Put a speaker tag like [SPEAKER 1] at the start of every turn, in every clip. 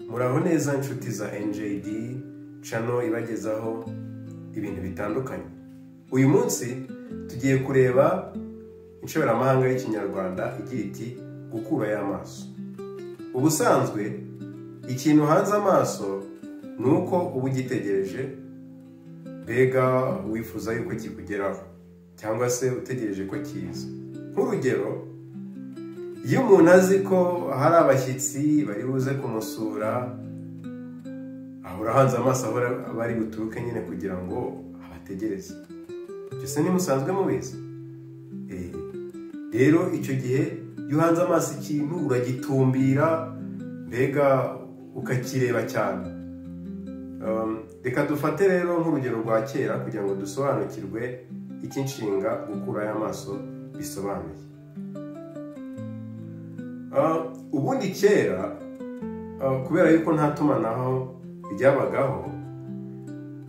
[SPEAKER 1] Muraho neza inshuti za NJD channel ibagezaho ibintu bitandukanye. Uyu munsi tugiye kureba inshoberamahanga y'ikinyarwanda igira iti gukura y'amaso. Ubusanzwe ikintu hanze amaso nuko uba ugitegereje, mbega wifuza yuko kikugeraho cyangwa se utegereje ko kiza. Nk'urugero, iyo umuntu azi ko hari abashyitsi bari buze kumusura, ahora hanze amaso aho bari buturuke nyine kugira ngo abategereze. Byose ni musanzwe mubizi. Rero icyo gihe iyo hanze amaso ikintu uragitumbira, mbega ukakireba cyane. Reka dufate rero nk'urugero rwa kera kugira ngo dusobanukirwe icyo inshinga gukura y'amaso bisobanuye. Ubundi kera, kubera yuko nta tumanaho ryabagaho,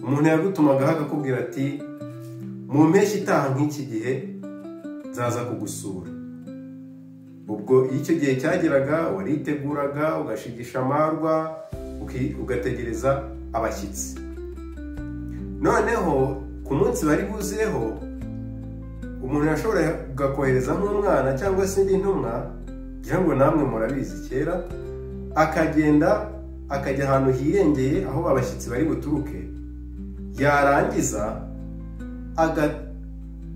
[SPEAKER 1] umuntu yagutumagaho akakubwira ati mu mpeshyi itaha nk'iki gihe nzaza kugusura. Ubwo icyo gihe cyageraga wariteguraga ugashigisha amarwa ugategereza abashyitsi. Noneho ku munsi bari buzeho, umuntu yashoboraga kohereza nk'umwana cyangwa se indi ntumwa, ngira ngo namwe murabizi kera, akagenda akajya ahantu hirengeye aho abashyitsi bari buturuke, yarangiza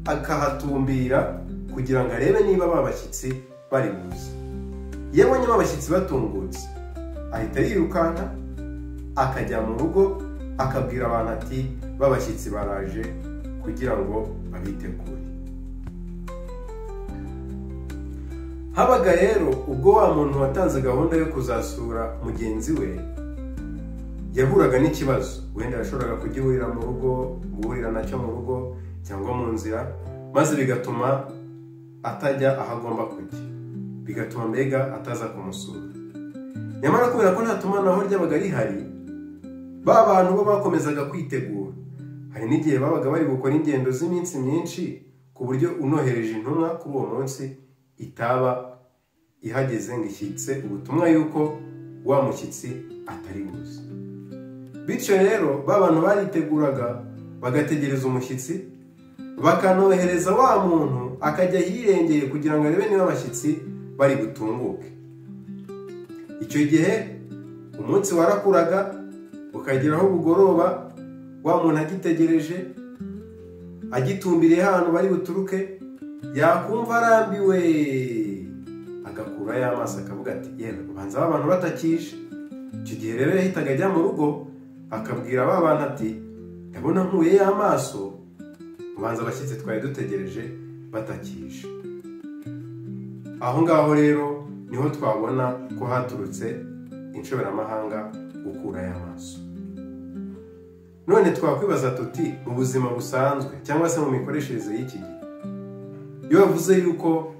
[SPEAKER 1] akahatumbira kugira ngo arebe niba babashyitsi bari buze. Iyo abonye abashyitsi batungutse, ahita yirukanka akajya mu rugo akabwira abantu ati babashyitsi baraje kugira ngo babitegure. Habaga rero ubwo wa muntu watanze gahunda yo kuzasura mugenzi we yahuraga n'ikibazo, wenda yashoboraga kugihurira mu rugo, guhurira nacyo mu rugo cyangwa mu nzira, maze bigatuma atajya aho agomba kujya, bigatuma mbega ataza kumusura. Nyamara kubera ko nta tumanaho ryabaga rihari, ba bantu bo bakomezaga kwitegura. Hari n'igihe babaga bari gukora ingendo z'iminsi myinshi ku buryo unohereje intumwa kuri uwo munsi itaba ihageze ngo ishyitse ubutumwa yuko wa mushyitsi atari buze. Bityo rero ba bantu bariteguraga bagategereza umushyitsi, bakanohereza wa muntu akajya hirengeye kugira ngo arebe niba abashyitsi bari butunguke. Icyo gihe umunsi warakuraga ukageraho bugoroba, wa muntu agitegereje agitumbiriye ahantu bari buturuke, yakumva arambiwe agakura y'amaso akavuga ati yewe ubanza abantu batakije. Icyo gihe rero yahitaga ajya mu rugo akabwira ba bantu ati ndabona nkuye y'amaso, ubanza abashyitsi twari dutegereje batakije. Aho ngaho rero niho twabona ko haturutse inshoberamahanga gukura y'amaso. None twakwibaza tuti mu buzima busanzwe cyangwa se mu mikoreshereze y'iki gihe, iyo bavuze yuko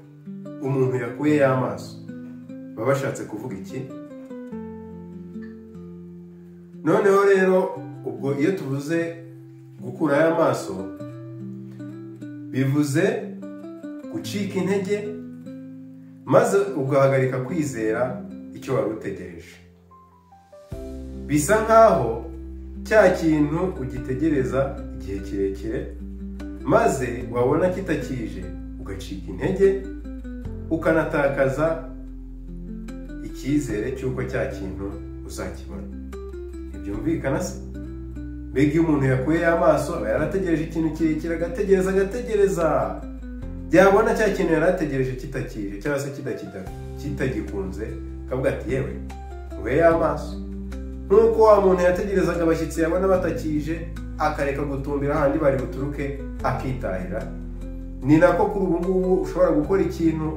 [SPEAKER 1] umuntu yakuye y'amaso baba bashatse kuvuga iki? Noneho rero ubwo iyo tuvuze gukura y'amaso, bivuze gucika intege maze ugahagarika kwizera icyo wari utegereje. Bisa nkaho cya kintu ugitegereza igihe kirekire, maze wabona kitakije ugacika intege, ukanatakaza icyizere cy'uko cya kintu uzakibona. Ntibyumvikana se? Mbega iyo umuntu yakuye amaso aba yarategereje ikintu kirekire, agategereza, byabona cya kintu yarategereje kitakije cyangwa se kitagikunze, akavuga ati yewe nkuye amaso. Nk'uko wa muntu yategerezaga abashyitsi yabona batakije akareka gutumbira ahandi bari buturuke akitahira, ni nako kuri ubu ngubu ushobora gukora ikintu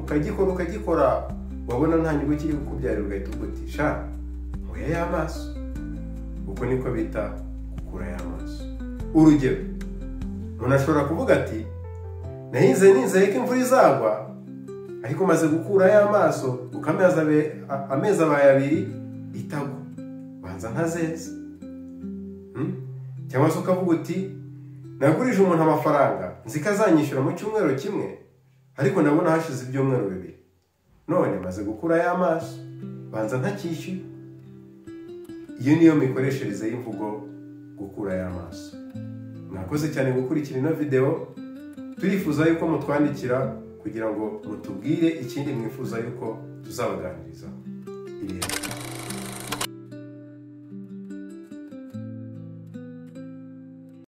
[SPEAKER 1] ukagikora wabona nta nyungu kiri kukubyarira ugahita ugutisha nkuye y'amaso. Uko niko bita gukura y'amaso. Urugero, umuntu ashobora kuvuga ati nahinze nizeye ko imvura izagwa, ariko maze gukura y'amaso uko amezi abaye 2 itagwa, banza ntazeze. Cyangwa se ukavuga uti nagurije umuntu amafaranga nzi ko azanyishyura mu cyumweru kimwe, ariko ndabona hashize ibyumweru 2, none maze gukura y'amaso banza ntakishyuye. iyo niyo mikoreshereze y'imvugo gukura y'amaso. Mwakoze cyane gukurikira ino video, turifuza yuko mutwandikira kugira ngo mutubwire ikindi mwifuza yuko tuzabaganirizaho.